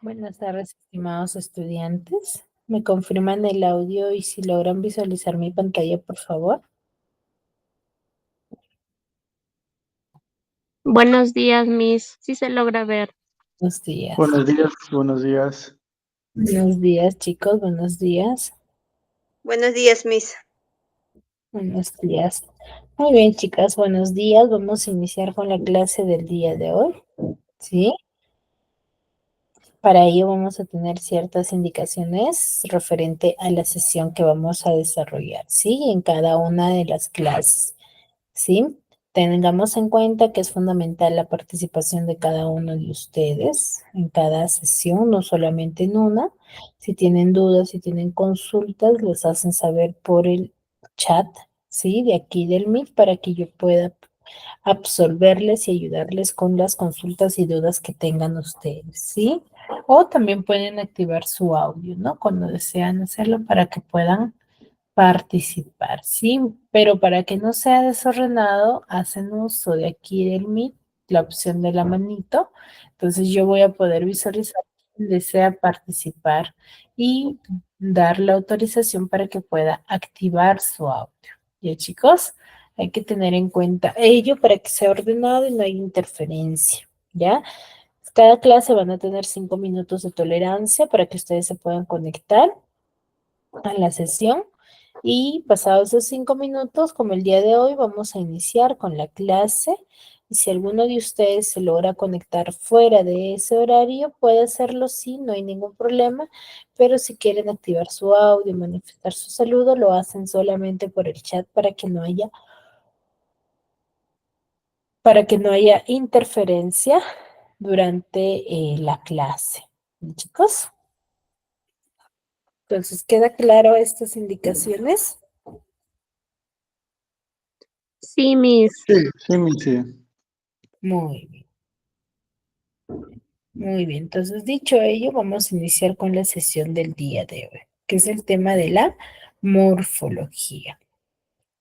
Buenas tardes, estimados estudiantes. ¿Me confirman el audio y si logran visualizar mi pantalla, por favor? Buenos días, Miss. Sí se logra ver. Buenos días. Buenos días, buenos días. Buenos días, chicos. Buenos días. Buenos días, Miss. Buenos días. Muy bien, chicas. Buenos días. Vamos a iniciar con la clase del día de hoy. ¿Sí? Para ello vamos a tener ciertas indicaciones referente a la sesión que vamos a desarrollar, ¿sí? En cada una de las clases. ¿Sí? Tengamos en cuenta que es fundamental la participación de cada uno de ustedes en cada sesión, no solamente en una. Si tienen dudas, si tienen consultas, los hacen saber por el chat, ¿sí? De aquí del Meet para que yo pueda absolverles y ayudarles con las consultas y dudas que tengan ustedes, ¿sí? O también pueden activar su audio, ¿no? Cuando desean hacerlo para que puedan participar, ¿sí? Pero para que no sea desordenado, hacen uso de aquí del Meet, la opción de la manito. Entonces yo voy a poder visualizar quién desea participar y dar la autorización para que pueda activar su audio. ¿Ya, chicos? Hay que tener en cuenta ello para que sea ordenado y no haya interferencia, ¿ya? Cada clase van a tener 5 minutos de tolerancia para que ustedes se puedan conectar a la sesión y pasados esos 5 minutos, como el día de hoy, vamos a iniciar con la clase. Y si alguno de ustedes se logra conectar fuera de ese horario, puede hacerlo, sí, no hay ningún problema, pero si quieren activar su audio, manifestar su saludo, lo hacen solamente por el chat para que no haya interferencia durante la clase. ¿Chicos? Entonces, ¿queda claro estas indicaciones? Sí, Miss. Sí. Muy bien. Muy bien, entonces dicho ello, vamos a iniciar con la sesión del día de hoy, que es el tema de la morfología.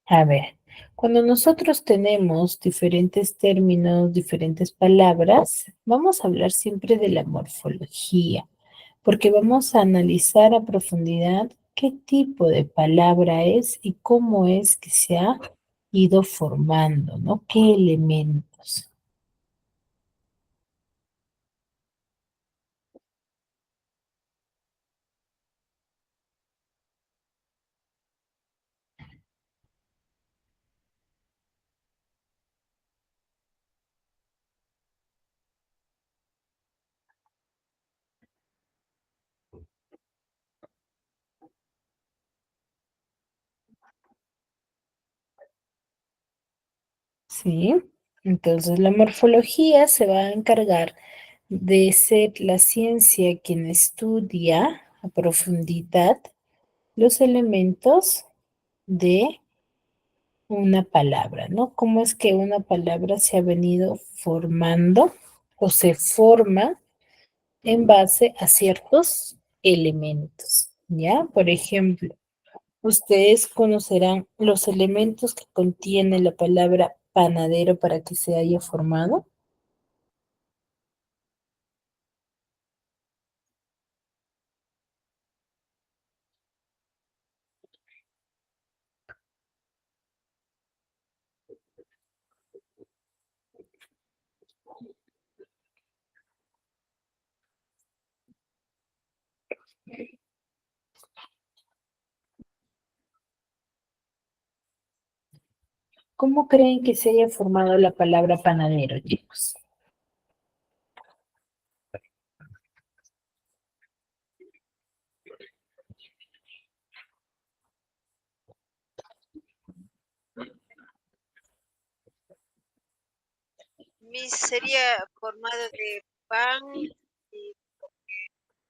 A ver, cuando nosotros tenemos diferentes términos, diferentes palabras, vamos a hablar siempre de la morfología, porque vamos a analizar a profundidad qué tipo de palabra es y cómo es que se ha ido formando, ¿no? ¿Qué elementos? ¿Sí? Entonces la morfología se va a encargar de ser la ciencia quien estudia a profundidad los elementos de una palabra, ¿no? Cómo es que una palabra se ha venido formando o se forma en base a ciertos elementos, ¿ya? Por ejemplo, ustedes conocerán los elementos que contiene la palabra panadero para que se haya formado. ¿Cómo creen que se haya formado la palabra panadero, chicos? Miss sería formado de pan y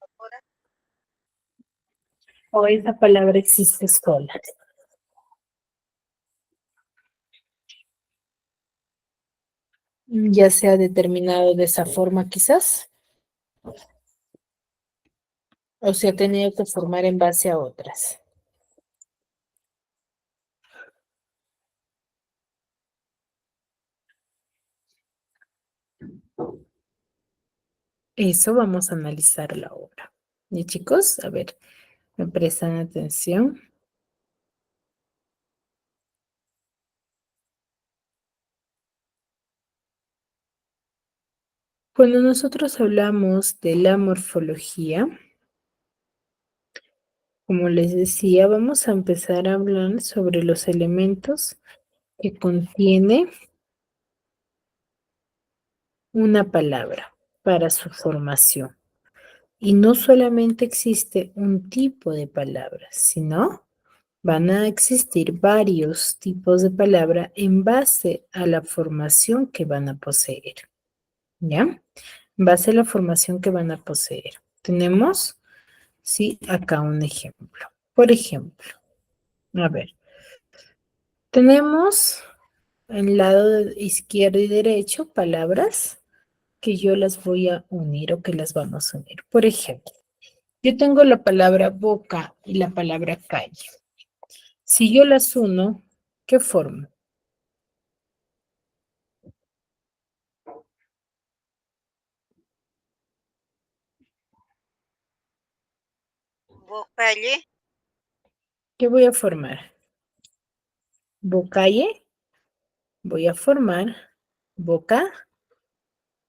ahora. ¿O esa palabra existe sola? Ya se ha determinado de esa forma quizás, o se ha tenido que formar en base a otras. Eso vamos a analizarlo ahora. ¿Y chicos? A ver, me prestan atención. Cuando nosotros hablamos de la morfología, como les decía, vamos a empezar a hablar sobre los elementos que contiene una palabra para su formación. Y no solamente existe un tipo de palabras, sino van a existir varios tipos de palabra en base a la formación que van a poseer. ¿Ya? En base a la formación que van a poseer. Tenemos, sí, acá un ejemplo. Por ejemplo, a ver, tenemos en el lado izquierdo y derecho palabras que yo las voy a unir o que las vamos a unir. Por ejemplo, yo tengo la palabra boca y la palabra calle. Si yo las uno, ¿qué formo? Bocalle, ¿Qué voy a formar? Bocalle, voy a formar boca,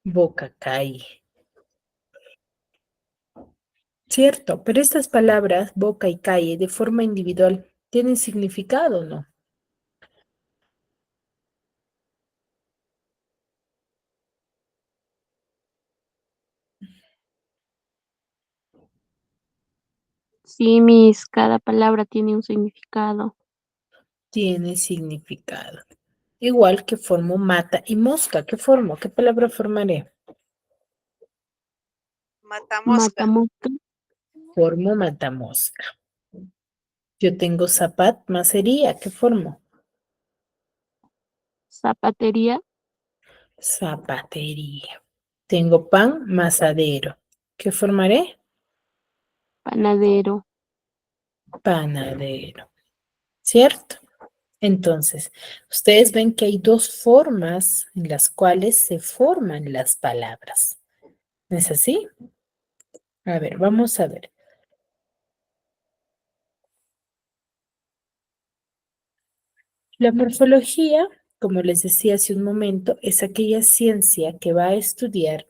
boca calle. Cierto, pero estas palabras, boca y calle, de forma individual, ¿tienen significado o no? Sí, Miss, cada palabra tiene un significado. Tiene significado. Igual que formo mata y mosca. ¿Qué formo? ¿Qué palabra formaré? matamosca, Matamosca, Formo matamosca. Yo tengo zapat, macería. ¿Qué formo? zapatería, Zapatería. Tengo pan, masadero. ¿Qué formaré? panadero. Panadero. ¿Cierto? Entonces, ustedes ven que hay dos formas en las cuales se forman las palabras. ¿No es así? A ver, vamos a ver. La morfología, como les decía hace un momento, es aquella ciencia que va a estudiar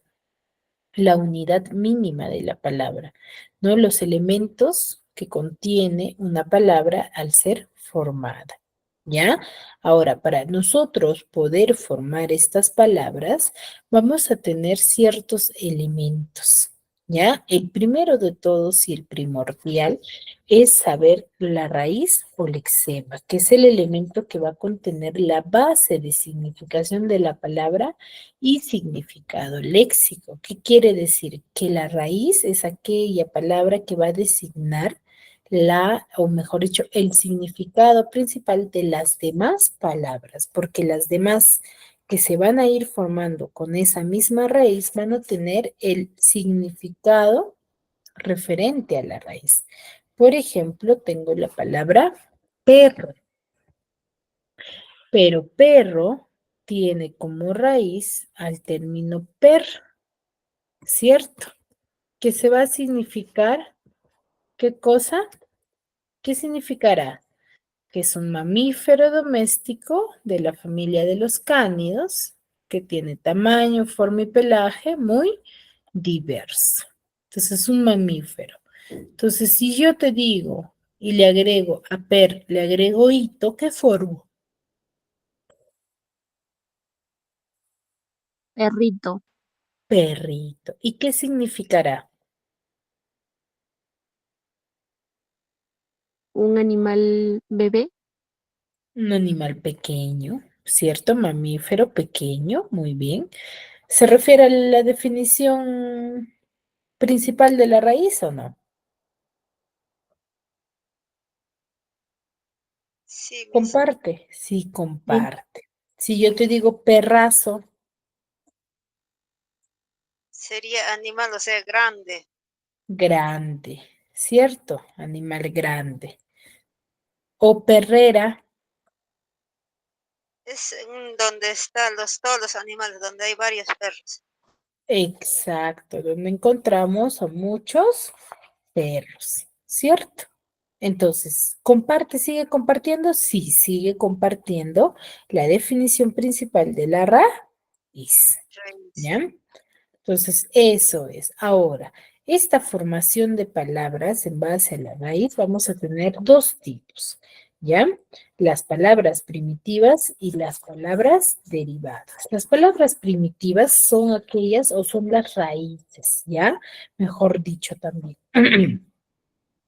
la unidad mínima de la palabra, ¿no? Los elementos que contiene una palabra al ser formada, ¿ya? Ahora, para nosotros poder formar estas palabras, vamos a tener ciertos elementos, ¿ya? El primero de todos y el primordial es saber la raíz o lexema, que es el elemento que va a contener la base de significación de la palabra y significado léxico. ¿Qué quiere decir? Que la raíz es aquella palabra que va a designar la, o mejor dicho, el significado principal de las demás palabras, porque las demás que se van a ir formando con esa misma raíz van a tener el significado referente a la raíz. Por ejemplo, tengo la palabra perro, pero perro tiene como raíz al término per, ¿cierto? Que se va a significar, ¿qué cosa? ¿Qué significará? Que es un mamífero doméstico de la familia de los cánidos, que tiene tamaño, forma y pelaje muy diverso. Entonces, es un mamífero. Entonces, si yo te digo y le agrego a per, le agrego hito, ¿qué formo? Perrito, Perrito. ¿Y qué significará? un animal bebé, Un animal pequeño, ¿cierto? Mamífero pequeño, muy bien. ¿Se refiere a la definición principal de la raíz o no? sí, Miss. Comparte, sí, sí, comparte. Si yo te digo perrazo, Sería animal, o sea, grande. grande, ¿cierto? Animal grande. O perrera, Es donde están todos los animales, donde hay varios perros. Exacto, donde encontramos a muchos perros, ¿cierto? Entonces, ¿comparte, sigue compartiendo? Sí, sigue compartiendo la definición principal de la raíz, Raíz. ¿ya? Entonces, eso es. Ahora, esta formación de palabras en base a la raíz vamos a tener dos tipos, ¿ya? Las palabras primitivas y las palabras derivadas. Las palabras primitivas son aquellas o son las raíces, ¿ya? Mejor dicho también.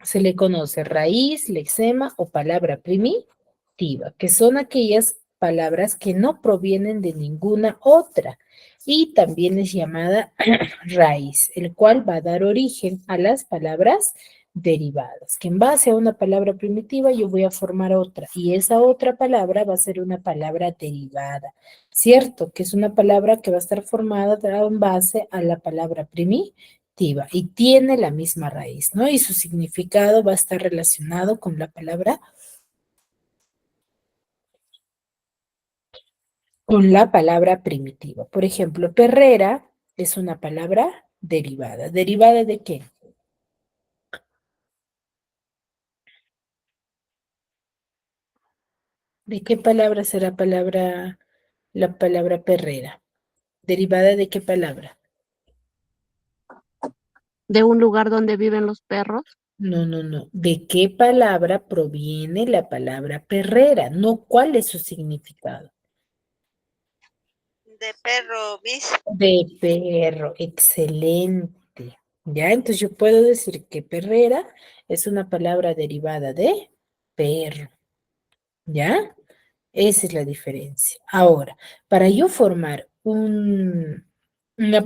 Se le conoce raíz, lexema o palabra primitiva, que son aquellas palabras que no provienen de ninguna otra y también es llamada raíz, el cual va a dar origen a las palabras derivadas, que en base a una palabra primitiva yo voy a formar otra y esa otra palabra va a ser una palabra derivada, ¿cierto? Que es una palabra que va a estar formada en base a la palabra primitiva y tiene la misma raíz, ¿no? Y su significado va a estar relacionado con la palabra primitiva. Por ejemplo, perrera es una palabra derivada. ¿Derivada de qué? ¿De qué palabra será la palabra perrera? ¿Derivada de qué palabra? De un lugar donde viven los perros. No, no, no. ¿De qué palabra proviene la palabra perrera? No, ¿cuál es su significado? De perro, Miss. De perro, excelente. ¿Ya? Entonces yo puedo decir que perrera es una palabra derivada de perro. ¿Ya? Esa es la diferencia. Ahora, para yo formar una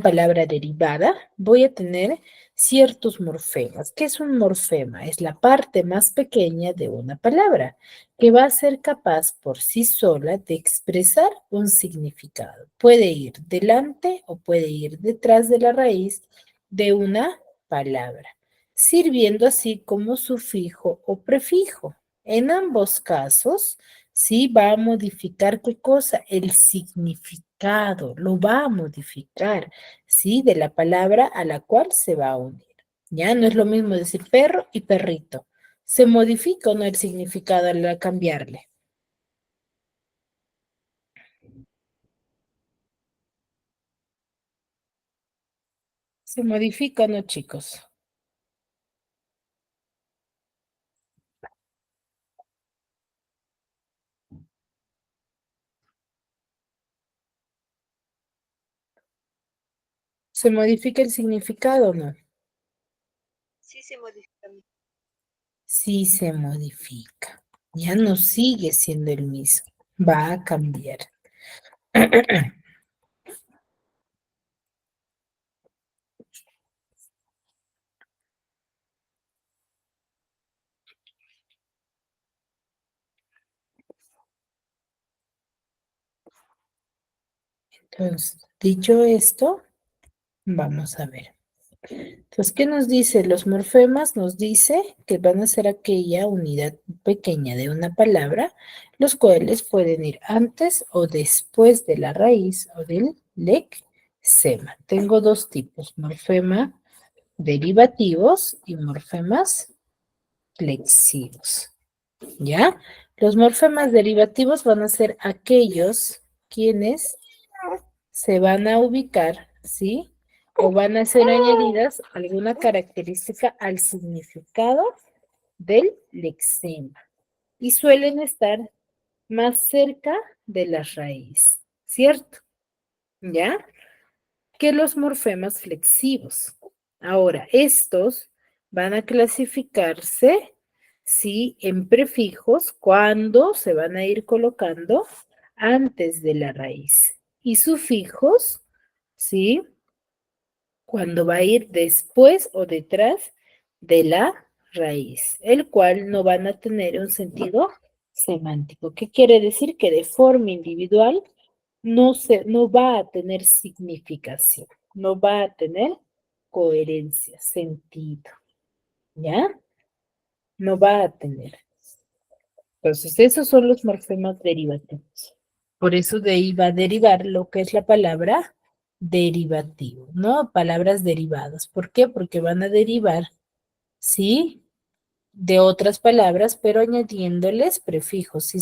palabra derivada, voy a tener ciertos morfemas. ¿Qué es un morfema? Es la parte más pequeña de una palabra que va a ser capaz por sí sola de expresar un significado. Puede ir delante o puede ir detrás de la raíz de una palabra, sirviendo así como sufijo o prefijo. En ambos casos, sí va a modificar qué cosa, el significado, lo va a modificar, sí, de la palabra a la cual se va a unir. Ya no es lo mismo decir perro y perrito. ¿Se modifica o no el significado al cambiarle? ¿Se modifica o no, chicos? ¿Se modifica el significado o no? Sí se modifica. Sí se modifica. Ya no sigue siendo el mismo. Va a cambiar. Entonces, dicho esto, vamos a ver. Entonces, ¿qué nos dice? Los morfemas nos dice que van a ser aquella unidad pequeña de una palabra, los cuales pueden ir antes o después de la raíz o del lexema. Tengo dos tipos, morfema derivativos y morfemas flexivos. ¿Ya? Los morfemas derivativos van a ser aquellos quienes se van a ubicar, ¿sí? O van a ser añadidas alguna característica al significado del lexema y suelen estar más cerca de la raíz, ¿cierto? ¿Ya? Que los morfemas flexivos. Ahora, estos van a clasificarse, ¿sí? En prefijos cuando se van a ir colocando antes de la raíz y sufijos, ¿sí? Cuando va a ir después o detrás de la raíz, el cual no van a tener un sentido semántico. ¿Qué quiere decir? Que de forma individual no va a tener significación, no va a tener coherencia, sentido, ¿ya? No va a tener. Entonces, esos son los morfemas derivativos. Por eso de ahí va a derivar lo que es la palabra derivativo, ¿no? Palabras derivadas. ¿Por qué? Porque van a derivar, ¿sí? De otras palabras, pero añadiéndoles prefijos y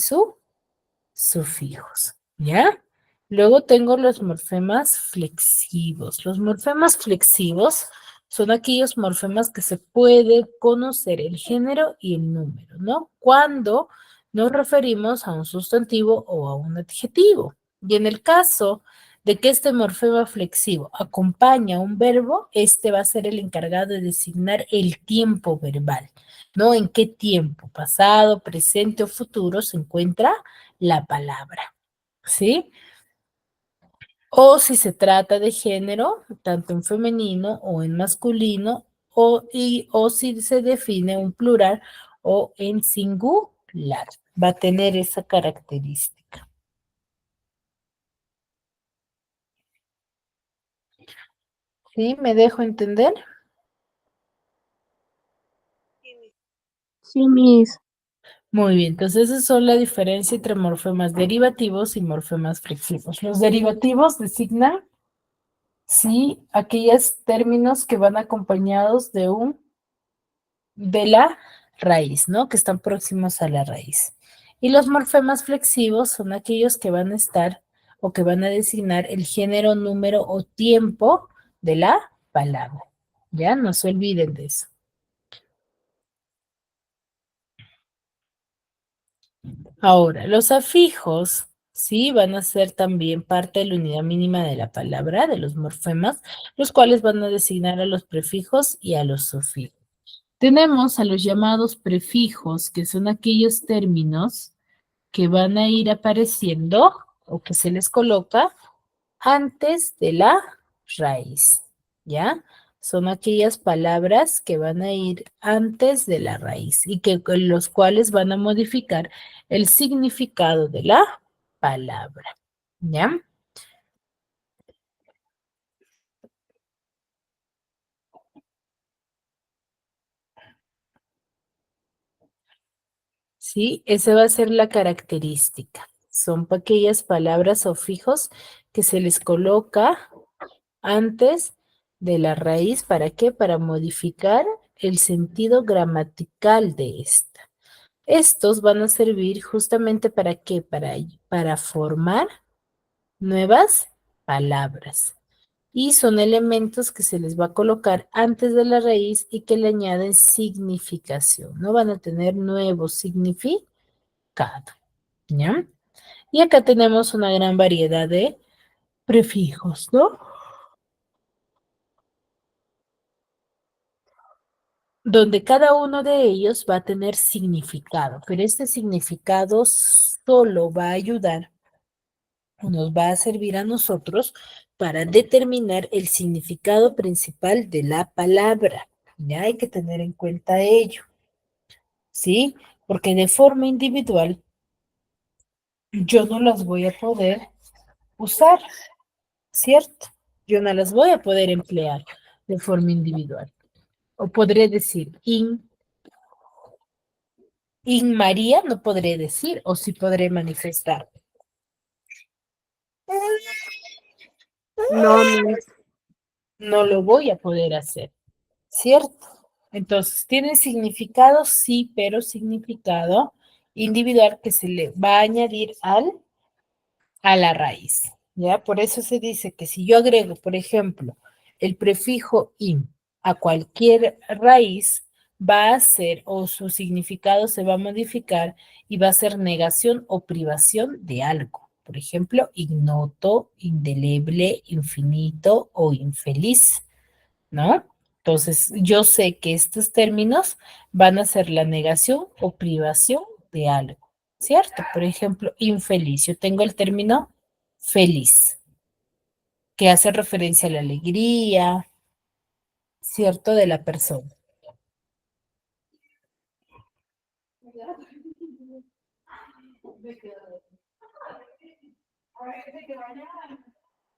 sufijos, ¿ya? Luego tengo los morfemas flexivos. Los morfemas flexivos son aquellos morfemas que se puede conocer el género y el número, ¿no? Cuando nos referimos a un sustantivo o a un adjetivo. Y en el caso de que este morfema flexivo acompaña a un verbo, este va a ser el encargado de designar el tiempo verbal, ¿no? ¿En qué tiempo, pasado, presente o futuro, se encuentra la palabra? ¿Sí? O si se trata de género, tanto en femenino o en masculino, o si se define un plural o en singular. Va a tener esa característica. ¿Sí? ¿Me dejo entender? Sí, mis. Sí, Miss. Muy bien, entonces esa son la diferencia entre morfemas derivativos y morfemas flexivos. Los derivativos designan, sí, aquellos términos que van acompañados de la raíz, ¿no? Que están próximos a la raíz. Y los morfemas flexivos son aquellos que van a estar o que van a designar el género, número o tiempo de la palabra. Ya, no se olviden de eso. Ahora, los afijos, sí, van a ser también parte de la unidad mínima de la palabra, de los morfemas, los cuales van a designar a los prefijos y a los sufijos. Tenemos a los llamados prefijos, que son aquellos términos que van a ir apareciendo o que se les coloca antes de la raíz, ¿ya? Son aquellas palabras que van a ir antes de la raíz y que con los cuales van a modificar el significado de la palabra, ¿ya? Sí, esa va a ser la característica. Son aquellas palabras o fijos que se les coloca antes de la raíz. ¿Para qué? Para modificar el sentido gramatical de esta. Estos van a servir justamente para qué? Para formar nuevas palabras. Y son elementos que se les va a colocar antes de la raíz y que le añaden significación. No van a tener nuevo significado. ¿Ya? Y acá tenemos una gran variedad de prefijos, ¿no? Donde cada uno de ellos va a tener significado, pero este significado solo va a ayudar o nos va a servir a nosotros para determinar el significado principal de la palabra. Ya hay que tener en cuenta ello, ¿sí? Porque de forma individual yo no las voy a poder usar, ¿cierto? Yo no las voy a poder emplear de forma individual. O podré decir in María, no podré decir, o sí podré manifestar. No, Miss. No lo voy a poder hacer, ¿cierto? Entonces, tiene significado, sí, pero significado individual que se le va a añadir a la raíz, ¿ya? Por eso se dice que si yo agrego, por ejemplo, el prefijo in a cualquier raíz, va a ser, o su significado se va a modificar y va a ser negación o privación de algo. Por ejemplo, ignoto, indeleble, infinito o infeliz, ¿no? Entonces, yo sé que estos términos van a ser la negación o privación de algo, ¿cierto? Por ejemplo, infeliz. Yo tengo el término feliz, que hace referencia a la alegría, ¿cierto? De la persona.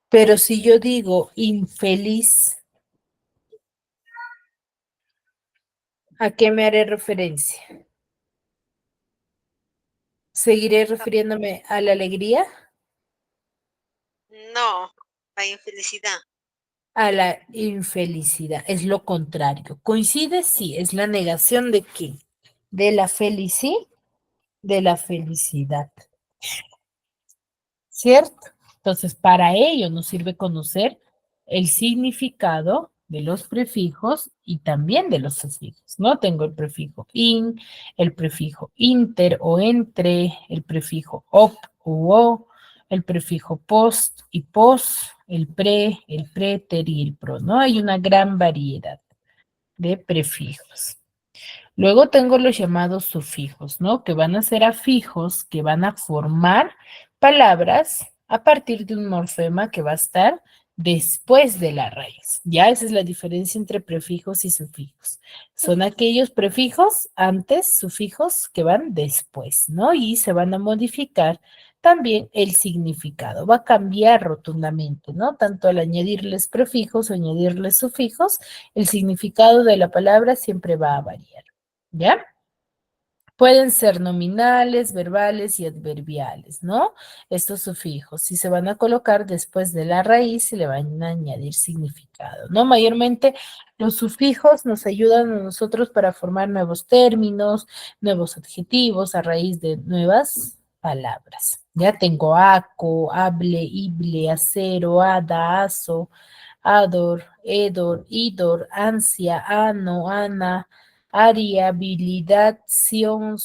Pero si yo digo infeliz, ¿a qué me haré referencia? ¿Seguiré refiriéndome a la alegría? No, La infelicidad. A la infelicidad. Es lo contrario. ¿Coincide? Sí, es la negación de qué. De la de la felicidad. ¿Cierto? Entonces, para ello nos sirve conocer el significado de los prefijos y también de los sufijos, ¿no? Tengo el prefijo in, el prefijo inter o entre, el prefijo op u o, el prefijo post y pos, el préter y el pro, ¿no? Hay una gran variedad de prefijos. Luego tengo los llamados sufijos, ¿no? Que van a ser afijos, que van a formar palabras a partir de un morfema que va a estar después de la raíz. Ya esa es la diferencia entre prefijos y sufijos. Son aquellos prefijos antes, sufijos que van después, ¿no? Y se van a modificar también el significado. Va a cambiar rotundamente, ¿no? Tanto al añadirles prefijos o añadirles sufijos, el significado de la palabra siempre va a variar. ¿Ya? Pueden ser nominales, verbales y adverbiales, ¿no? Estos sufijos, si se van a colocar después de la raíz y le van a añadir significado, ¿no? Mayormente los sufijos nos ayudan a nosotros para formar nuevos términos, nuevos adjetivos a raíz de nuevas palabras. Ya tengo aco, hable, ible, acero, ada, aso, ador, edor, idor, ansia, ano, ana, aria, habilidad, sion,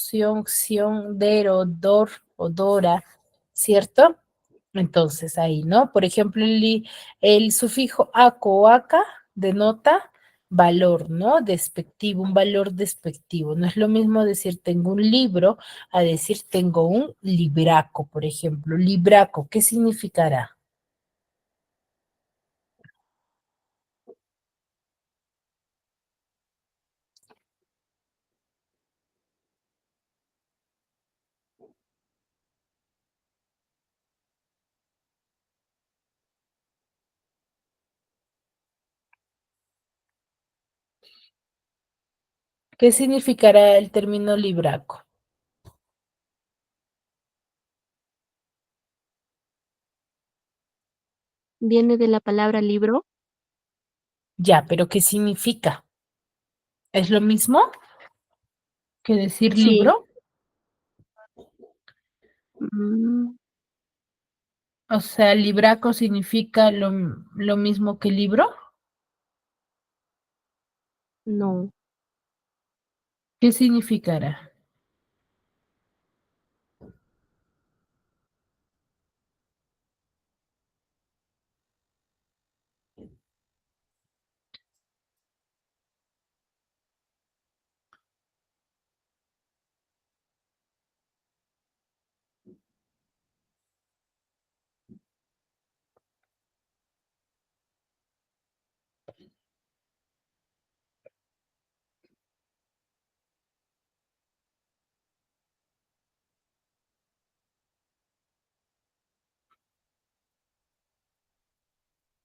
dero, dor, odora, ¿cierto? Entonces ahí, ¿no? Por ejemplo, el sufijo aco o aca denota valor, ¿no? Despectivo, un valor despectivo. No es lo mismo decir tengo un libro a decir tengo un libraco, por ejemplo. Libraco, ¿qué significará? ¿Qué significará el término libraco? Viene de la palabra libro. Ya, pero ¿qué significa? ¿Es lo mismo que decir Sí. libro? Mm, O sea, libraco significa lo mismo que libro. no. ¿Qué significará?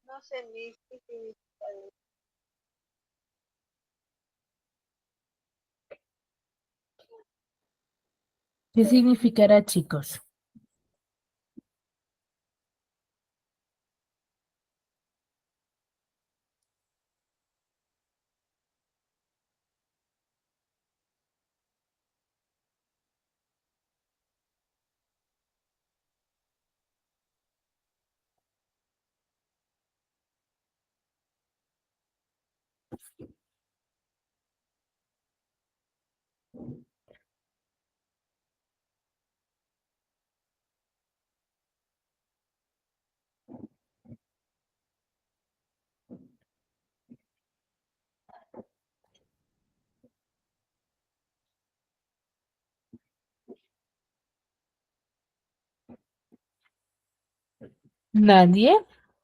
No sé, Miss, ¿qué significa eso? ¿Qué significará, chicos? ¿Nadie?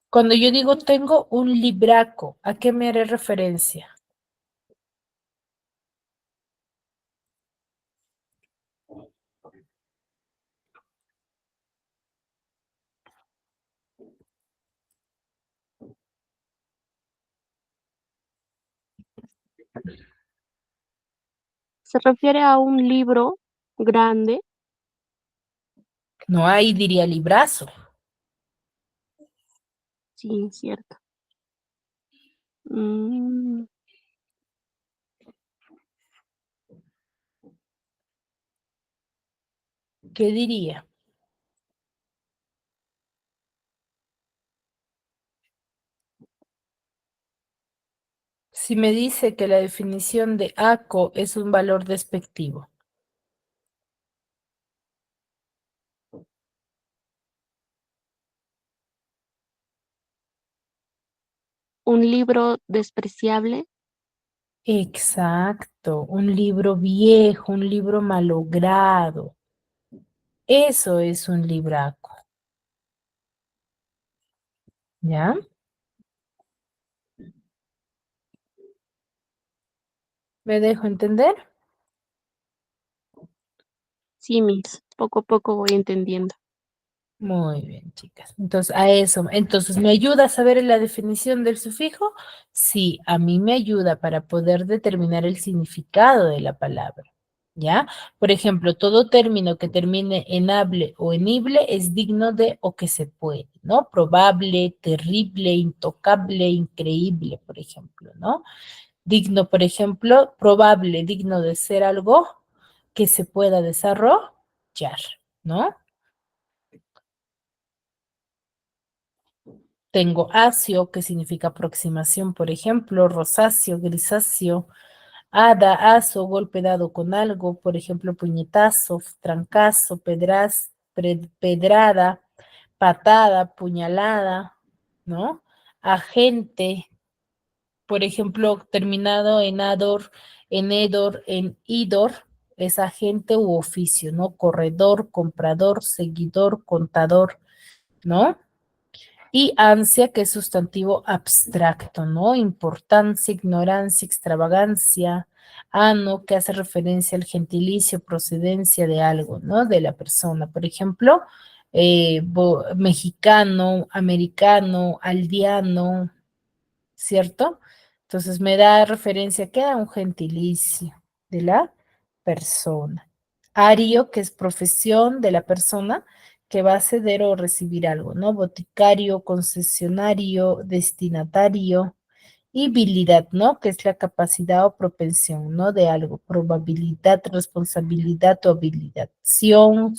Cuando yo digo tengo un libraco, ¿a qué me haré referencia? Se refiere a un libro grande. No, ahí diría librazo. Sí, cierto. Mm, ¿Qué diría? Si me dice que la definición de ACO es un valor despectivo. un libro despreciable. Exacto, un libro viejo, un libro malogrado. Eso es un libraco, ¿ya? ¿Me dejo entender? Sí, Miss. Poco a poco voy entendiendo. Muy bien, chicas. Entonces, a eso. Entonces, ¿me ayuda a saber la definición del sufijo? Sí, a mí me ayuda para poder determinar el significado de la palabra. ¿Ya? Por ejemplo, todo término que termine en able o en ible es digno de o que se puede, ¿no? Probable, terrible, intocable, increíble, por ejemplo, ¿no? Digno, por ejemplo, probable, digno de ser algo que se pueda desarrollar, ¿no? Tengo acio, que significa aproximación, por ejemplo, rosáceo, grisáceo, hada, aso, golpe dado con algo, por ejemplo, puñetazo, trancazo, pedrada, patada, puñalada, ¿no? Agente, por ejemplo, terminado en ador, en edor, en idor, es agente u oficio, ¿no? Corredor, comprador, seguidor, contador, ¿no? Y ansia, que es sustantivo abstracto, ¿no? Importancia, ignorancia, extravagancia. Ano, que hace referencia al gentilicio, procedencia de algo, ¿no? De la persona. Por ejemplo, mexicano, americano, aldeano, ¿cierto? Entonces me da referencia que a un gentilicio de la persona. Ario, que es profesión de la persona que va a ceder o recibir algo, ¿no? Boticario, concesionario, destinatario. Y habilidad, ¿no? Que es la capacidad o propensión, ¿no? De algo. Probabilidad, responsabilidad o habilidad. Ción,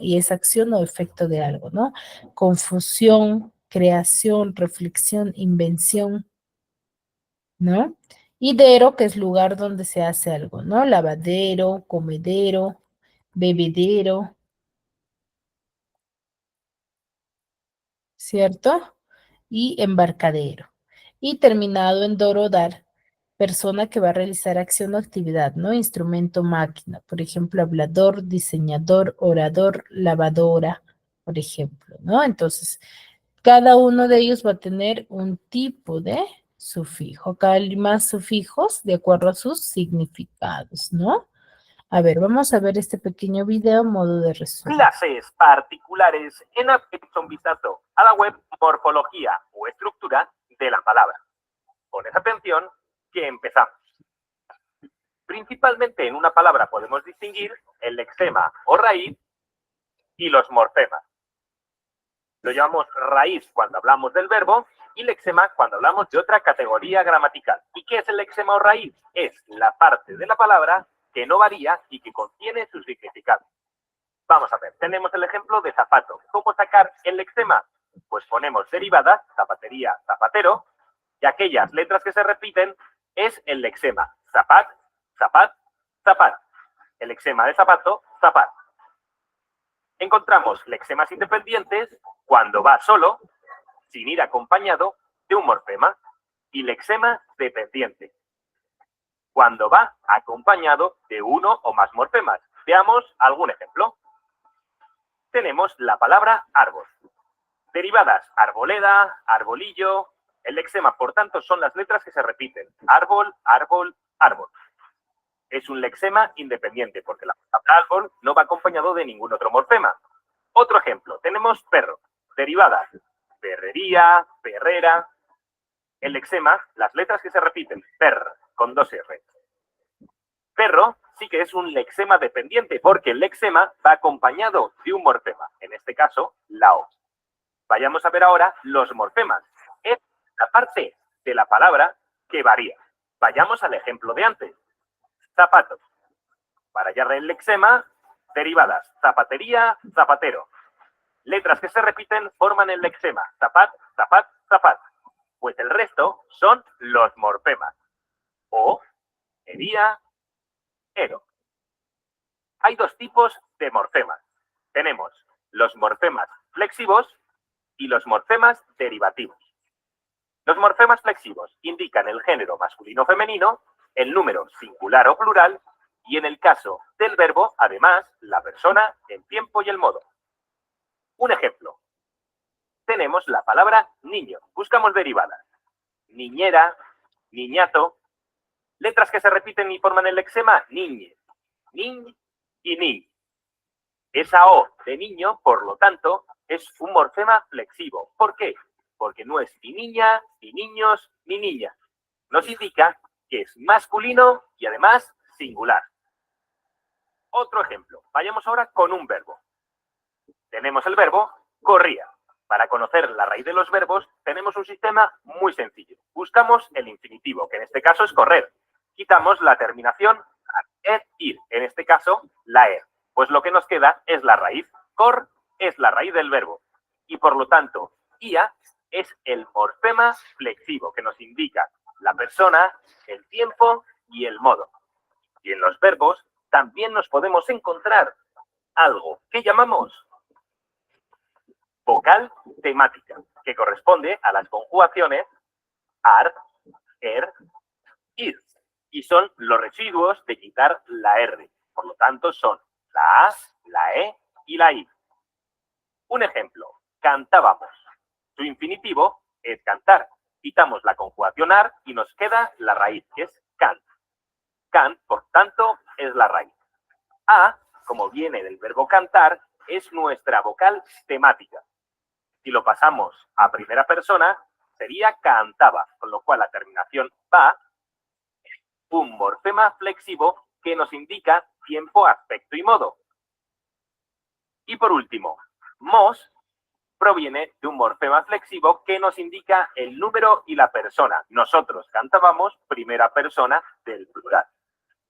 y es acción o efecto de algo, ¿no? Confusión, creación, reflexión, invención, ¿no? Idero, que es lugar donde se hace algo, ¿no? Lavadero, comedero, bebedero, ¿cierto? Y embarcadero. Y terminado en dorodar, persona que va a realizar acción o actividad, ¿no? Instrumento, máquina, por ejemplo, hablador, diseñador, orador, lavadora, por ejemplo, ¿no? Entonces, cada uno de ellos va a tener un tipo de sufijo. Acá hay más sufijos de acuerdo a sus significados, ¿no? A ver, vamos a ver este pequeño video, modo de resumen. Clases particulares en echa un vistazo a la web Morfología o Estructura de la Palabra. Pones atención que empezamos. Principalmente en una palabra podemos distinguir el lexema o raíz y los morfemas. Lo llamamos raíz cuando hablamos del verbo y lexema cuando hablamos de otra categoría gramatical. ¿Y qué es el lexema o raíz? Es la parte de la palabra que no varía y que contiene su significado. Vamos a ver, tenemos el ejemplo de zapato. ¿Cómo sacar el lexema? Pues ponemos derivadas, zapatería, zapatero, y aquellas letras que se repiten es el lexema. Zapat, zapat, zapat. El lexema de zapato, zapat. Encontramos lexemas independientes cuando va solo, sin ir acompañado de un morfema, y lexema dependiente, cuando va acompañado de uno o más morfemas. Veamos algún ejemplo. Tenemos la palabra árbol. Derivadas, arboleda, arbolillo. El lexema, por tanto, son las letras que se repiten. Árbol, árbol, árbol. Es un lexema independiente porque la palabra árbol no va acompañado de ningún otro morfema. Otro ejemplo, tenemos perro. Derivadas, perrería, perrera. El lexema, las letras que se repiten. Per, con dos R. Perro sí que es un lexema dependiente porque el lexema va acompañado de un morfema, en este caso, la O. Vayamos a ver ahora los morfemas. Es la parte de la palabra que varía. Vayamos al ejemplo de antes. Zapatos. Para hallar el lexema, derivadas. Zapatería, zapatero. Letras que se repiten forman el lexema. Zapat, zapat, zapat. Pues el resto son los morfemas. O, hería, ero. Hay dos tipos de morfemas. Tenemos los morfemas flexivos y los morfemas derivativos. Los morfemas flexivos indican el género masculino o femenino, el número singular o plural y en el caso del verbo, además, la persona, el tiempo y el modo. Un ejemplo. Tenemos la palabra niño. Buscamos derivadas. Niñera, niñato. Letras que se repiten y forman el lexema niñe, niñ y niñ. Esa O de niño, por lo tanto, es un morfema flexivo. ¿Por qué? Porque no es ni niña, ni niños, ni niñas. Nos indica que es masculino y además singular. Otro ejemplo. Vayamos ahora con un verbo. Tenemos el verbo corría. Para conocer la raíz de los verbos, tenemos un sistema muy sencillo. Buscamos el infinitivo, que en este caso es correr. Quitamos la terminación er, ir. En este caso, la er. Pues lo que nos queda es la raíz. Cor es la raíz del verbo. Y por lo tanto, ia es el morfema flexivo, que nos indica la persona, el tiempo y el modo. Y en los verbos también nos podemos encontrar algo que llamamos vocal temática, que corresponde a las conjugaciones ar, er, ir. Y son los residuos de quitar la R. Por lo tanto, son la A, la E y la I. Un ejemplo. Cantábamos. Su infinitivo es cantar. Quitamos la conjugación ar y nos queda la raíz, que es cant. Cant, por tanto, es la raíz. A, como viene del verbo cantar, es nuestra vocal temática. Si lo pasamos a primera persona, sería cantaba, con lo cual la terminación va es un morfema flexivo que nos indica tiempo, aspecto y modo. Y por último, mos proviene de un morfema flexivo que nos indica el número y la persona. Nosotros cantábamos primera persona del plural.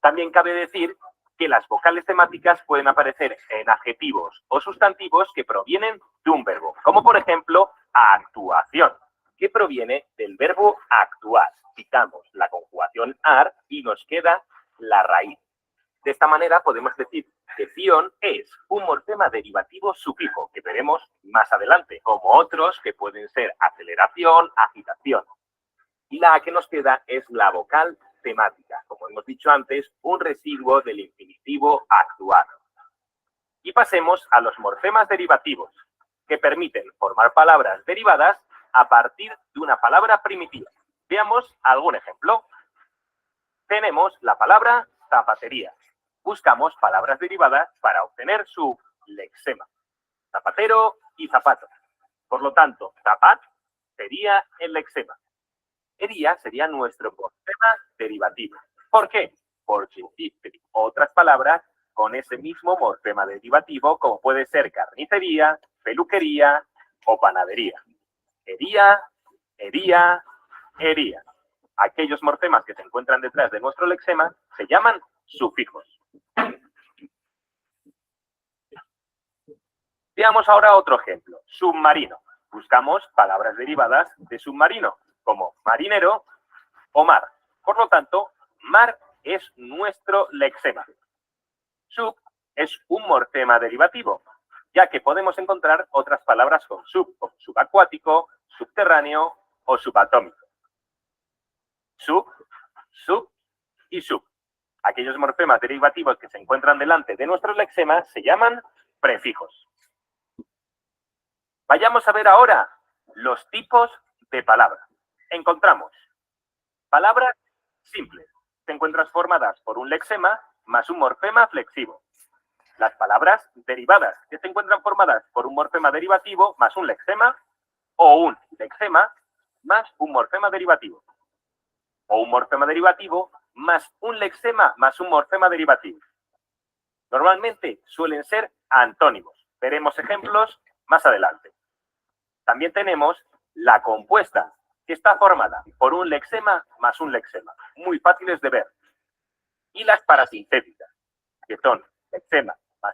También cabe decir que las vocales temáticas pueden aparecer en adjetivos o sustantivos que provienen de un verbo, como por ejemplo actuación, que proviene del verbo actuar. Quitamos la conjugación ar y nos queda la raíz. De esta manera podemos decir que ción es un morfema derivativo sufijo, que veremos más adelante, como otros que pueden ser aceleración, agitación. Y la que nos queda es la vocal temática, como hemos dicho antes, un residuo del infinitivo actuar. Y pasemos a los morfemas derivativos, que permiten formar palabras derivadas a partir de una palabra primitiva. Veamos algún ejemplo. Tenemos la palabra zapatería. Buscamos palabras derivadas para obtener su lexema. Zapatero y zapato. Por lo tanto, zapat sería el lexema. Hería sería nuestro morfema derivativo. ¿Por qué? Porque existen otras palabras con ese mismo morfema derivativo, como puede ser carnicería, peluquería o panadería. Hería, hería, hería. Aquellos morfemas que se encuentran detrás de nuestro lexema se llaman sufijos. Veamos ahora otro ejemplo. Submarino. Buscamos palabras derivadas de submarino, como marinero o mar. Por lo tanto, mar es nuestro lexema. Sub es un morfema derivativo, ya que podemos encontrar otras palabras con sub, como subacuático, subterráneo o subatómico. Sub, sub y sub. Aquellos morfemas derivativos que se encuentran delante de nuestros lexemas se llaman prefijos. Vayamos a ver ahora los tipos de palabras. Encontramos palabras simples. Se encuentran formadas por un lexema más un morfema flexivo. Las palabras derivadas, que se encuentran formadas por un morfema derivativo más un lexema, o un lexema más un morfema derivativo. O un morfema derivativo más un lexema más un morfema derivativo. Normalmente suelen ser antónimos. Veremos ejemplos más adelante. También tenemos la compuesta, que está formada por un lexema más un lexema, muy fáciles de ver. Y las parasintéticas, que son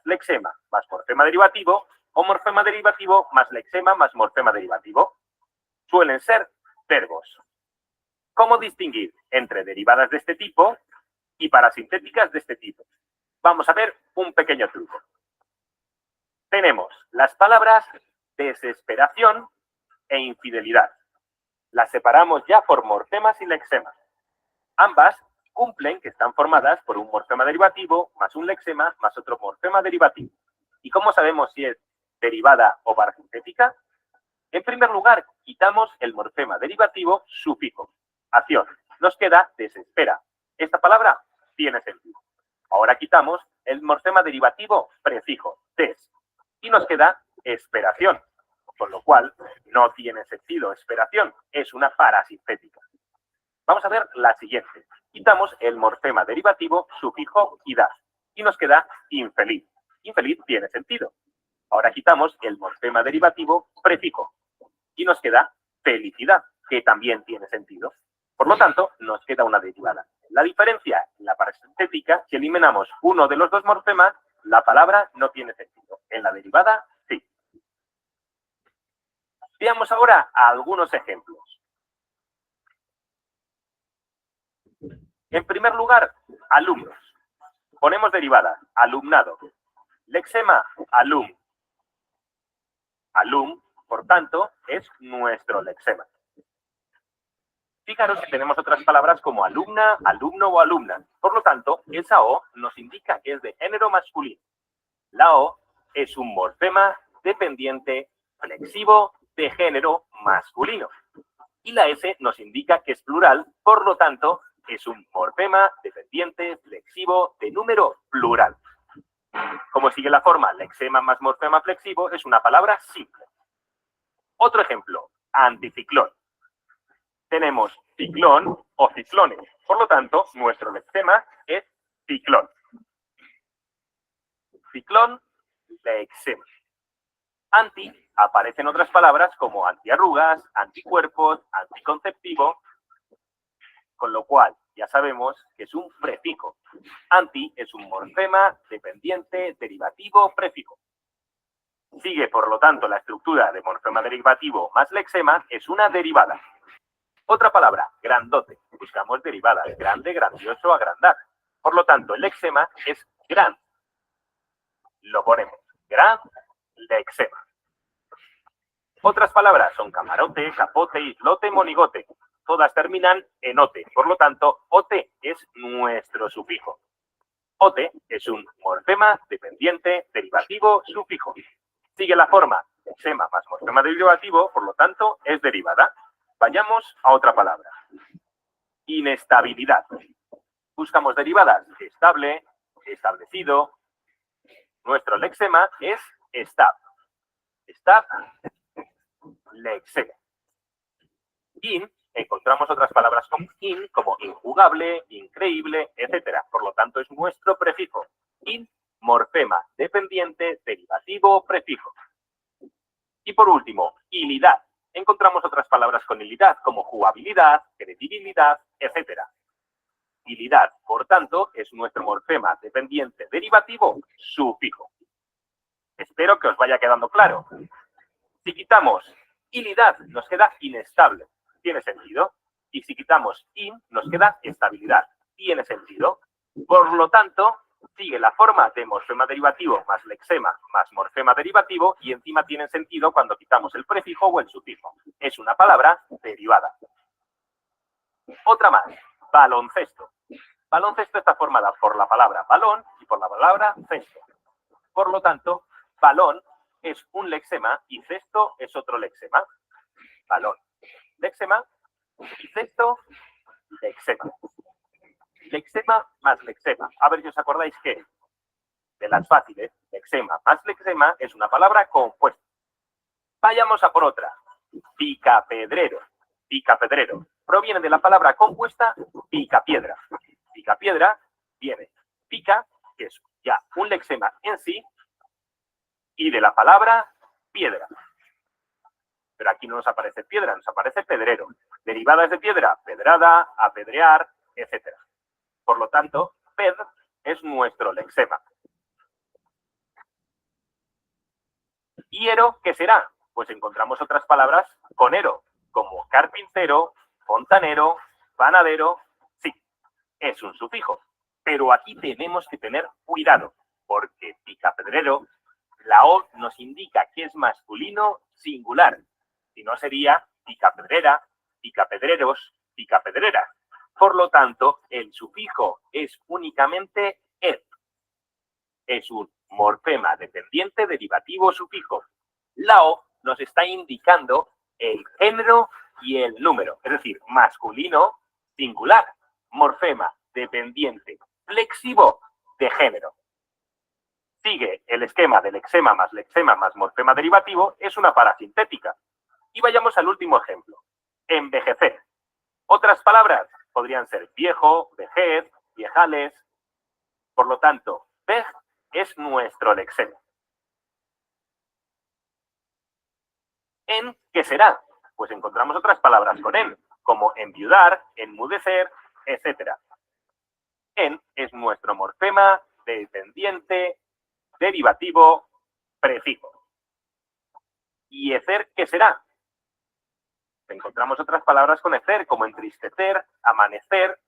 lexema más morfema derivativo, o morfema derivativo más lexema más morfema derivativo. Suelen ser verbos. ¿Cómo distinguir entre derivadas de este tipo y parasintéticas de este tipo? Vamos a ver un pequeño truco. Tenemos las palabras desesperación e infidelidad. Las separamos ya por morfemas y lexemas. Ambas cumplen que están formadas por un morfema derivativo más un lexema más otro morfema derivativo. ¿Y cómo sabemos si es derivada o parasintética? En primer lugar, quitamos el morfema derivativo sufijo. Acción. Nos queda desespera. Esta palabra tiene sentido. Ahora quitamos el morfema derivativo prefijo, des. Y nos queda esperación. Con lo cual, no tiene sentido esperación. Es una parasintética. Vamos a ver la siguiente. Quitamos el morfema derivativo sufijo idad. Y nos queda infeliz. Infeliz tiene sentido. Ahora quitamos el morfema derivativo prefijo. Y nos queda felicidad, que también tiene sentido. Por lo tanto, nos queda una derivada. La diferencia en la parasintética, si eliminamos uno de los dos morfemas, la palabra no tiene sentido. En la derivada, sí. Veamos ahora algunos ejemplos. En primer lugar, alumnos. Ponemos derivada, alumnado. Lexema, alum. Alum, por tanto, es nuestro lexema. Fijaros que tenemos otras palabras como alumna, alumno o alumna. Por lo tanto, esa O nos indica que es de género masculino. La O es un morfema dependiente flexivo de género masculino. Y la S nos indica que es plural, por lo tanto, es un morfema dependiente flexivo de número plural. Como sigue la forma lexema más morfema flexivo, es una palabra simple. Otro ejemplo, anticiclón. Tenemos ciclón o ciclones. Por lo tanto, nuestro lexema es ciclón. Ciclón, lexema. Anti aparecen otras palabras como antiarrugas, anticuerpos, anticonceptivo, con lo cual ya sabemos que es un prefijo. Anti es un morfema dependiente derivativo prefijo. Sigue, por lo tanto, la estructura de morfema derivativo más lexema es una derivada. Otra palabra, grandote. Buscamos derivadas, grande, grandioso, agrandar. Por lo tanto, el lexema es gran. Lo ponemos, gran lexema. Otras palabras son camarote, capote, islote, monigote. Todas terminan en ote. Por lo tanto, ote es nuestro sufijo. Ote es un morfema dependiente derivativo sufijo. Sigue la forma lexema más morfema derivativo, por lo tanto, es derivada. Vayamos a otra palabra. Inestabilidad. Buscamos derivadas. Estable, establecido. Nuestro lexema es estab. Estab, lexema. Encontramos otras palabras como injugable, increíble, etc. Por lo tanto, es nuestro prefijo. Morfema dependiente derivativo prefijo. Y por último, ilidad. Encontramos otras palabras con ilidad, como jugabilidad, credibilidad, etc. Ilidad, por tanto, es nuestro morfema dependiente derivativo sufijo. Espero que os vaya quedando claro. Si quitamos ilidad, nos queda inestable. ¿Tiene sentido? Y si quitamos nos queda estabilidad. ¿Tiene sentido? Por lo tanto, sigue la forma de morfema derivativo más lexema más morfema derivativo y encima tiene sentido cuando quitamos el prefijo o el sufijo. Es una palabra derivada. Otra más, baloncesto. Baloncesto está formada por la palabra balón y por la palabra cesto. Por lo tanto, balón es un lexema y cesto es otro lexema. Balón, lexema y cesto, lexema. Lexema más lexema. A ver si os acordáis que de las fáciles, lexema más lexema es una palabra compuesta. Vayamos a por otra. Picapedrero. Picapedrero. Proviene de la palabra compuesta picapiedra. Picapiedra viene pica, que es ya un lexema en sí, y de la palabra piedra. pero aquí no nos aparece piedra, nos aparece pedrero. Derivadas de piedra, pedrada, apedrear, etc. Por lo tanto, ped es nuestro lexema. ¿Y ero qué será? Pues encontramos otras palabras con ero, como carpintero, fontanero, panadero. Sí, es un sufijo. Pero aquí tenemos que tener cuidado, porque picapedrero, la O nos indica que es masculino singular. Si no sería picapedrera, picapedreros, picapedreras. Por lo tanto, el sufijo es únicamente ed. Es un morfema dependiente derivativo sufijo. La O nos está indicando el género y el número, es decir, masculino singular, morfema dependiente flexivo de género. Sigue el esquema del lexema más morfema derivativo, es una parasintética. Y vayamos al último ejemplo, envejecer. Otras palabras podrían ser viejo, vejez, viejales. Por lo tanto, vej es nuestro lexema. ¿En qué será? Pues encontramos otras palabras con en, como enviudar, enmudecer, etc. En es nuestro morfema dependiente derivativo prefijo. ¿Y ecer qué será? Encontramos otras palabras con ecer, como entristecer, amanecer.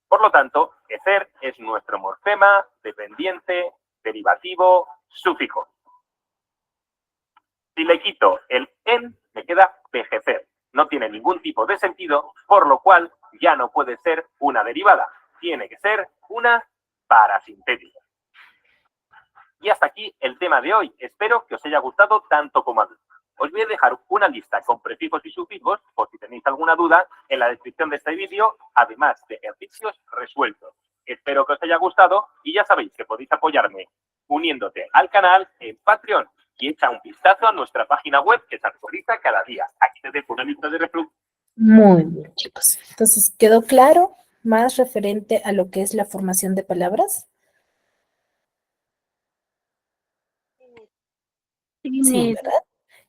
Por lo tanto, ecer es nuestro morfema dependiente derivativo sufijo. Si le quito el en, me queda vejecer. No tiene ningún tipo de sentido, por lo cual ya no puede ser una derivada. Tiene que ser una parasintética. Y hasta aquí el tema de hoy. Espero que os haya gustado tanto como a mí. Os voy a dejar una lista con prefijos y sufijos, por si tenéis alguna duda, en la descripción de este vídeo, además de ejercicios resueltos. Espero que os haya gustado y ya sabéis que podéis apoyarme uniéndote al canal en Patreon y echa un vistazo a nuestra página web que se actualiza cada día. Aquí te dejo una lista de reproducción. Muy bien, chicos. Entonces, ¿quedó claro más referente a lo que es la formación de palabras? Sí, Sí, Miss. ¿verdad?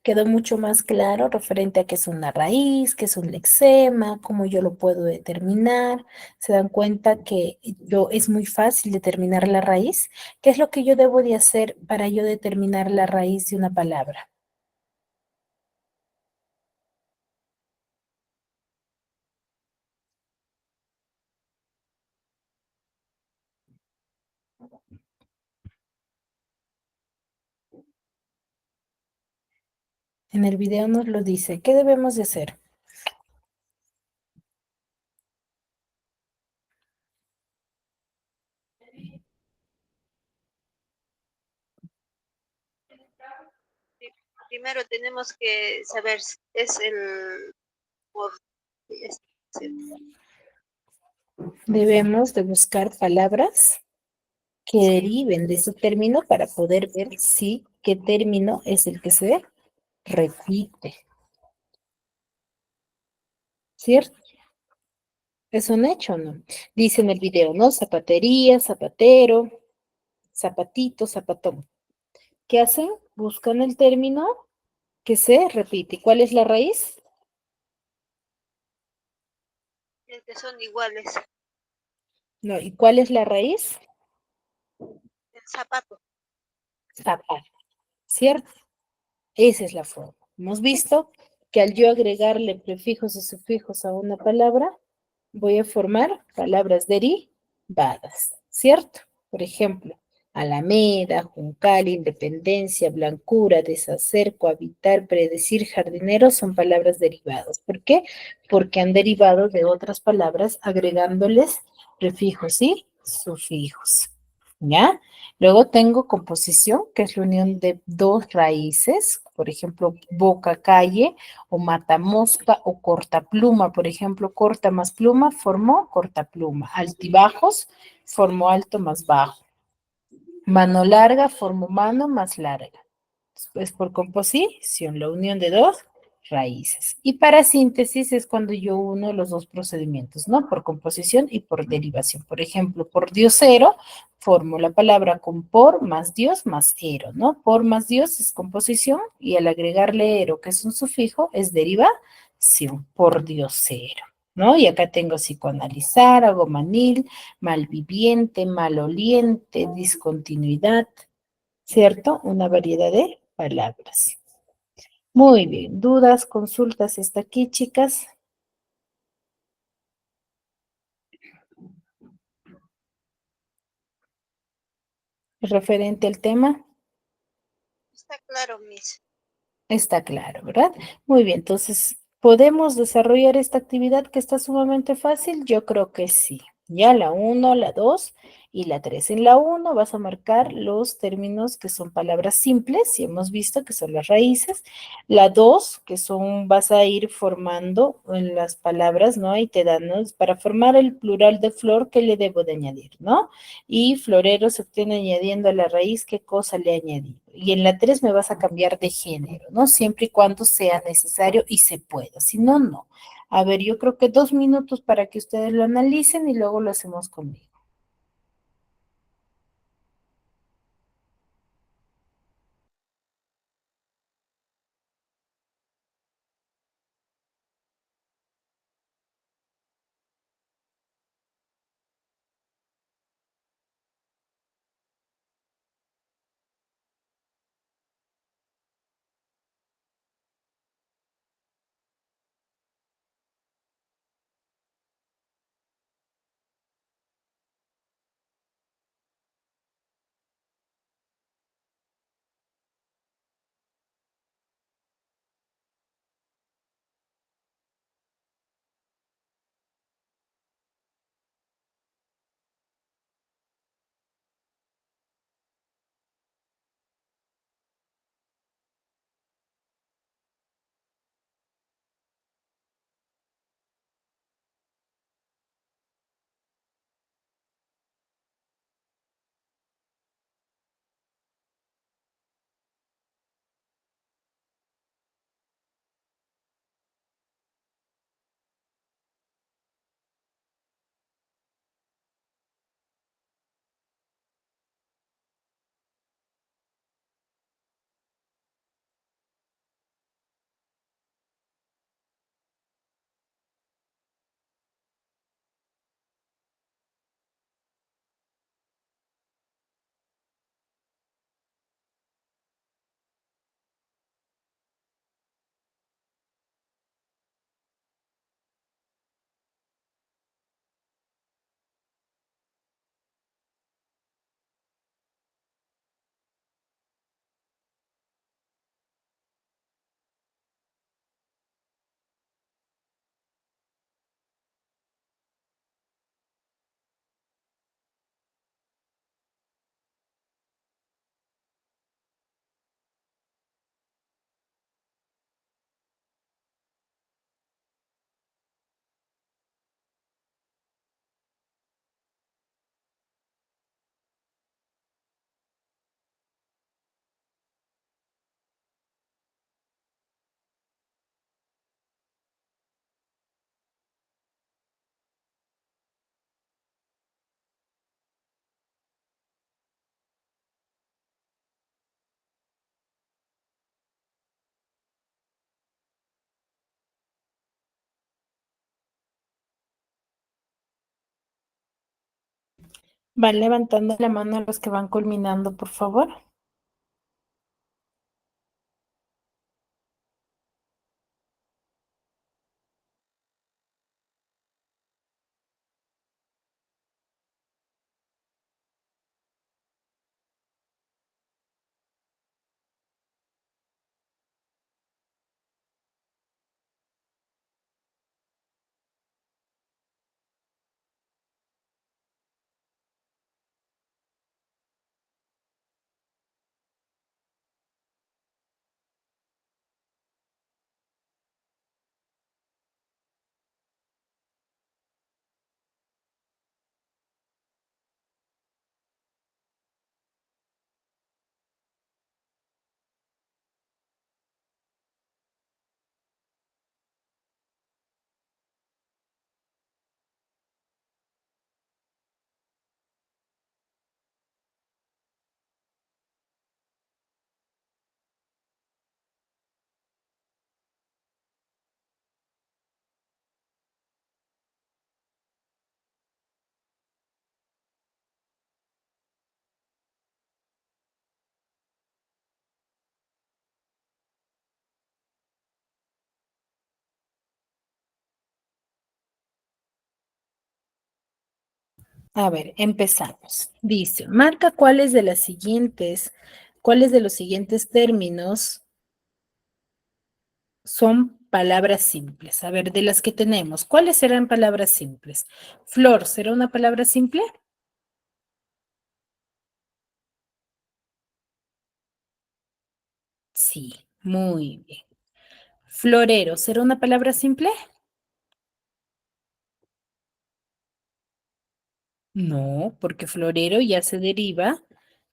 Quedó mucho más claro referente a qué es una raíz, qué es un lexema, cómo yo lo puedo determinar. Se dan cuenta que es muy fácil determinar la raíz. ¿Qué es lo que yo debo de hacer para yo determinar la raíz de una palabra? En el video nos lo dice. ¿Qué debemos de hacer? Primero tenemos que saber si es el por Debemos de buscar palabras que deriven de ese término para poder ver si qué término es el que se repite. ¿Cierto? Es un hecho, ¿no? Dice en el video, ¿no? Zapatería, zapatero, zapatito, zapatón. ¿Qué hacen? Buscan el término que se repite. ¿Cuál es la raíz? es que son iguales. No, ¿y cuál es la raíz? El zapato. Zapato, ¿cierto? Esa es la forma. Hemos visto que al yo agregarle prefijos y sufijos a una palabra, voy a formar palabras derivadas, ¿cierto? Por ejemplo, alameda, juncal, independencia, blancura, deshacer, cohabitar, predecir, jardinero son palabras derivadas. ¿Por qué? Porque han derivado de otras palabras agregándoles prefijos y sufijos. ¿Ya? Luego tengo composición, que es la unión de dos raíces, por ejemplo, boca, calle, o matamosca, o cortapluma. Por ejemplo, corta más pluma formó cortapluma. Altibajos formó alto más bajo. Mano larga formó mano más larga. Después, por composición, la unión de dos raíces. Y para síntesis es cuando yo uno los dos procedimientos, ¿no? Por composición y por derivación. Por ejemplo, por diosero, formo la palabra con por más Dios más ero, ¿no? Por más Dios es composición y al agregarle ero, que es un sufijo, es derivación, por diosero, ¿no? Y acá tengo psicoanalizar, agomanil, malviviente, maloliente, discontinuidad, ¿cierto? Una variedad de palabras. Muy bien, dudas, consultas hasta aquí, chicas. Referente al tema. Está claro, Miss. Está claro, ¿verdad? Muy bien, entonces, ¿podemos desarrollar esta actividad que está sumamente fácil? Yo creo que sí. Ya la uno, la 2 y la 3. En la uno vas a marcar los términos que son palabras simples, y hemos visto que son las raíces. La 2, que son, vas a ir formando en las palabras, ¿no? Y te dan, ¿no? Para formar el plural de flor, ¿qué le debo de añadir, ¿no? Y florero se obtiene añadiendo a la raíz qué cosa le añadí. Y en la 3 me vas a cambiar de género, ¿no? Siempre y cuando sea necesario y se pueda. Si no, no. A ver, yo creo que 2 minutos para que ustedes lo analicen y luego lo hacemos conmigo. Van levantando la mano los que van culminando, por favor. A ver, empezamos. Dice, marca cuáles de los siguientes términos son palabras simples. A ver, de las que tenemos, ¿cuáles serán palabras simples? Flor, ¿será una palabra simple? Sí, muy bien. Florero, ¿será una palabra simple? No, porque florero ya se deriva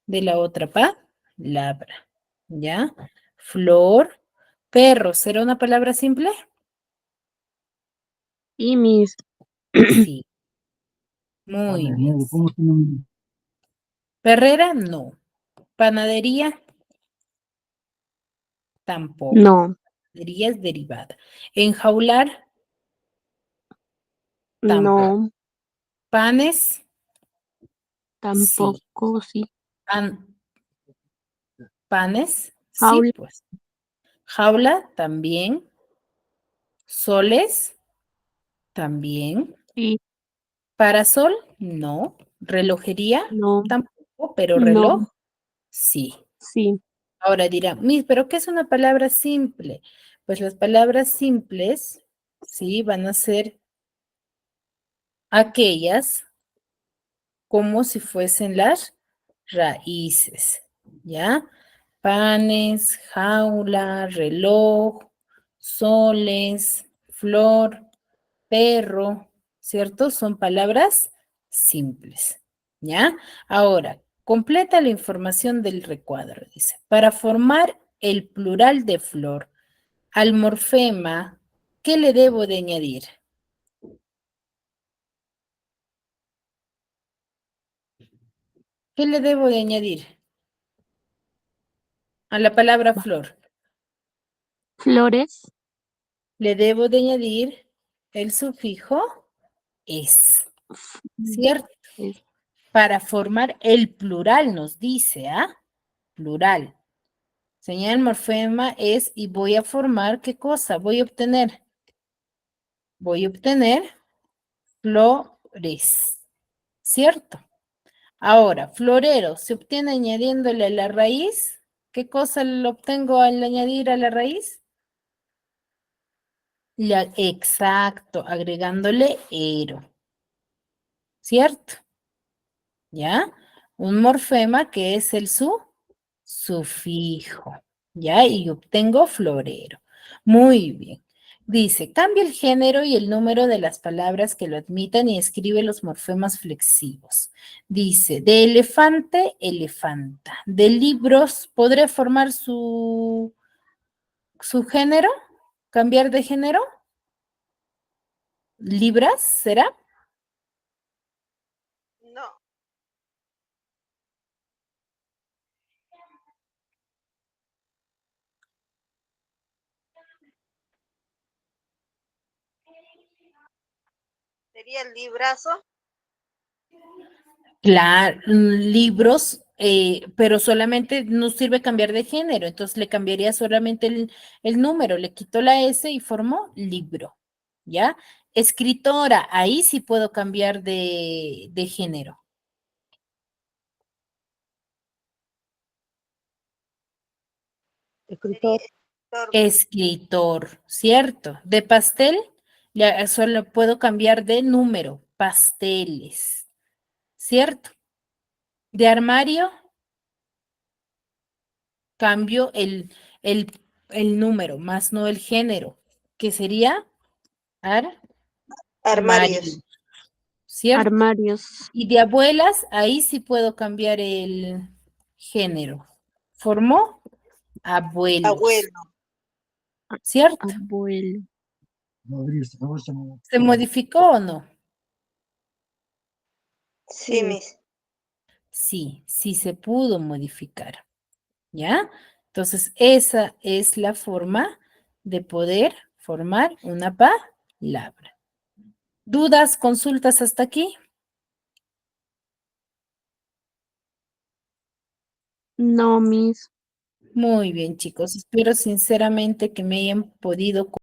de la otra palabra. ¿Ya? Flor, perro, ¿será una palabra simple? Sí, Miss. Sí, muy bien. Perrera, no. Panadería, tampoco. No, Panadería es derivada. Enjaular, tampoco. no, Panes, sí. tampoco, sí. Pan- panes, sí, Jaula, pues. Jaula, también. Soles, también. sí. Parasol, no. Relojería, No, tampoco, pero no, reloj, sí. sí. Ahora dirá, Miss, ¿pero qué es una palabra simple? Pues las palabras simples, sí, van a ser aquellas como si fuesen las raíces, ¿ya? Panes, jaula, reloj, soles, flor, perro, ¿cierto? Son palabras simples, ¿ya? Ahora, completa la información del recuadro, dice. Para formar el plural de flor, al morfema, ¿qué le debo de añadir? ¿Qué le debo de añadir a la palabra flor? Flores, Le debo de añadir el sufijo es, mm, ¿cierto? es Para formar el plural, nos dice, ¿ah? Plural. Señal morfema es y voy a formar, ¿qué cosa? Voy a obtener flores, ¿cierto? Ahora, florero se obtiene añadiéndole la raíz. ¿Qué cosa lo obtengo al añadir a la raíz? Exacto, agregándole ero, ¿cierto? ¿Ya? Un morfema que es el sufijo, ¿ya? Y obtengo florero. Muy bien. Dice, cambia el género y el número de las palabras que lo admitan y escribe los morfemas flexivos. Dice, de elefante, elefanta. De libros, ¿podré formar su género? ¿Cambiar de género? ¿Libras, será? No, sería el librazo. Claro, libros, pero solamente nos sirve cambiar de género, entonces le cambiaría solamente el número, le quito la S y formó libro, ¿ya? Escritora, ahí sí puedo cambiar de género. Sería escritor. Escritor, ¿cierto? De pastel, ya solo puedo cambiar de número, pasteles, ¿cierto? De armario, cambio el, el número, más no el género, que sería armario, Armarios. ¿cierto? armarios, Y de abuelas, ahí sí puedo cambiar el género. Formó abuelos, Abuelo. ¿cierto? abuelo. ¿Se modificó o no? Sí, Sí. mis. Sí, sí se pudo modificar, ¿ya? Entonces, esa es la forma de poder formar una palabra. ¿Dudas, consultas hasta aquí? No, Miss. Muy bien, chicos. Espero sinceramente que me hayan podido